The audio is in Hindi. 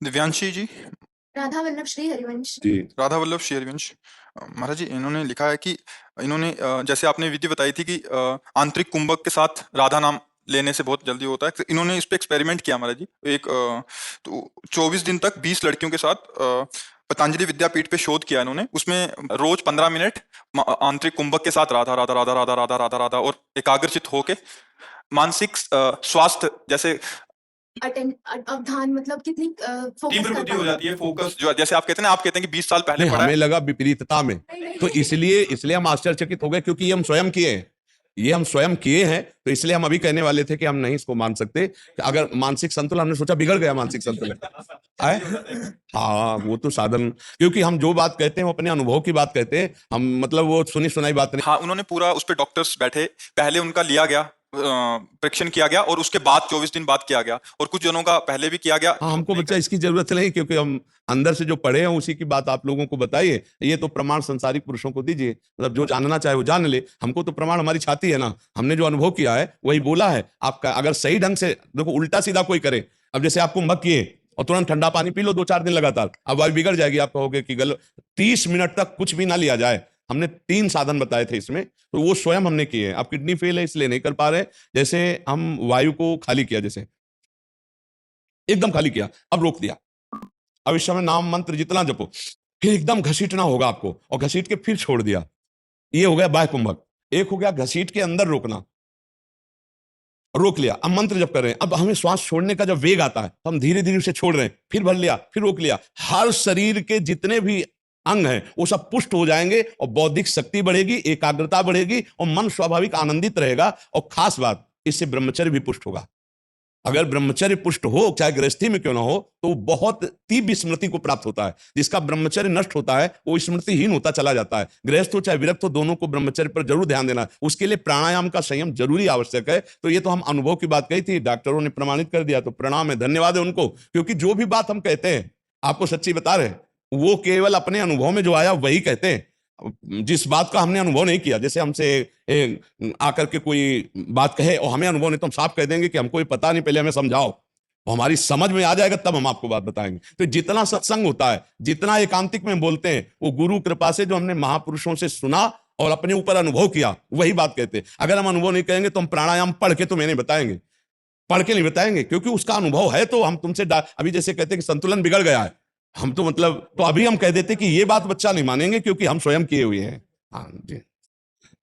दिव्यांशी जी। राधा वल्लभ श्री हरिवंश। जी। राधा वल्लभ श्री हरिवंश। महाराज जी, इन्होंने लिखा है कि इन्होंने जैसे आपने विधि बताई थी कि आंतरिक कुंभक के साथ राधा नाम लेने से बहुत जल्दी होता है, तो इन्होंने इस पे एक्सपेरिमेंट किया महाराज जी। एक तो 24 दिन तक 20 लड़कियों के साथ पतंजलि विद्यापीठ पे शोध किया इन्होंने। उसमें रोज 15 मिनट आंतरिक कुंभक के साथ राधा राधा राधा राधा राधा राधा राधा और एकाग्रचित होके मानसिक स्वास्थ्य, जैसे अवधान मतलब कितनी तीव्र बुद्धि हो जाती है, फोकस, जो जैसे आप कहते हैं ना, आप कहते हैं कि 20 साल पहले नहीं, पढ़ा हमें है। लगा विपरीतता में, तो इसलिए हम आश्चर्यचकित हो गए, क्योंकि ये हम स्वयं किए हैं। ये हम स्वयं किए हैं, तो इसलिए हम अभी कहने वाले थे कि हम नहीं इसको मान सकते। अगर मानसिक संतुलन, हमने सोचा बिगड़ गया मानसिक संतुलन है। हाँ, वो तो साधन, क्योंकि हम जो बात कहते हैं वो अपने अनुभव की बात कहते हैं, हम मतलब वो सुनी सुनाई बात नहीं। हाँ, उन्होंने पूरा उस पे डॉक्टर्स बैठे, पहले उनका लिया गया, परीक्षण किया गया, और उसके बाद 24 दिन बाद किया गया, और कुछ जनों का पहले भी किया गया। हाँ, हमको बच्चा इसकी जरूरत नहीं, क्योंकि हम अंदर से जो पढ़े हैं उसी की बात आप लोगों को बताइए। ये तो प्रमाण संसारिक पुरुषों को दीजिए, मतलब जो जानना चाहे वो जान ले। हमको तो प्रमाण हमारी छाती है ना, हमने जो अनुभव किया है वही बोला है। आपका अगर सही ढंग से देखो, उल्टा सीधा कोई करे, अब जैसे आप कुंभक किए और तुरंत ठंडा पानी पी लो 2-4 दिन लगातार, अब वायु बिगड़ जाएगी। आप कहोगे कि गलत, 30 मिनट तक कुछ भी ना लिया जाए। हमने 3 साधन बताए थे इसमें, तो वो स्वयं हमने किए हैं। आप किडनी फेल है इसलिए नहीं कर पा रहे, जैसे हम वायु को खाली किया, जैसे एकदम खाली किया, अब रोक दिया। अब इस समय नाम मंत्र जितना जपो, फिर एकदम घसीटना होगा आपको, और घसीट के फिर छोड़ दिया। ये हो गया बाह्य कुंभक। एक हो गया घसीट के अंदर रोकना, रोक लिया, अब मंत्र जप कर रहे हैं। अब हमें श्वास छोड़ने का जब वेग आता है तो हम धीरे धीरे उसे छोड़ रहे हैं, फिर भर लिया, फिर रोक लिया। हर शरीर के जितने भी अंग हैं वो सब पुष्ट हो जाएंगे, और बौद्धिक शक्ति बढ़ेगी, एकाग्रता बढ़ेगी, और मन स्वाभाविक आनंदित रहेगा। और खास बात, इससे ब्रह्मचर्य भी पुष्ट होगा। अगर ब्रह्मचर्य पुष्ट हो, चाहे गृहस्थी में क्यों ना हो, तो बहुत तीव्र स्मृति को प्राप्त होता है। जिसका ब्रह्मचर्य नष्ट होता है वो स्मृतिहीन होता चला जाता है। गृहस्थ हो चाहे विरक्त हो, दोनों को ब्रह्मचर्य पर जरूर ध्यान देना है। उसके लिए प्राणायाम का संयम जरूरी आवश्यक है। तो ये तो हम अनुभव की बात कही थी, डॉक्टरों ने प्रमाणित कर दिया, तो प्रणाम है, धन्यवाद है उनको। क्योंकि जो भी बात हम कहते हैं, आपको सच्ची बता रहे, वो केवल अपने अनुभव में जो आया वही कहते हैं। जिस बात का हमने अनुभव नहीं किया, जैसे हमसे आकर के कोई बात कहे और हमें अनुभव नहीं, तो हम साफ कह देंगे कि हमको ये पता नहीं, पहले हमें समझाओ, और हमारी समझ में आ जाएगा तब हम आपको बात बताएंगे। तो जितना सत्संग होता है, जितना एकांतिक में बोलते हैं, वो गुरु कृपा से जो हमने महापुरुषों से सुना और अपने ऊपर अनुभव किया, वही बात कहते हैं। अगर हम अनुभव नहीं कहेंगे तो हम प्राणायाम पढ़ के तो नहीं बताएंगे, पढ़ के नहीं बताएंगे, क्योंकि उसका अनुभव है। तो हम तुमसे अभी जैसे कहते हैं कि संतुलन बिगड़ गया है, हम तो मतलब, तो अभी हम कह देते कि ये बात बच्चा नहीं मानेंगे, क्योंकि हम स्वयं किए हुए हैं। हाँ जी।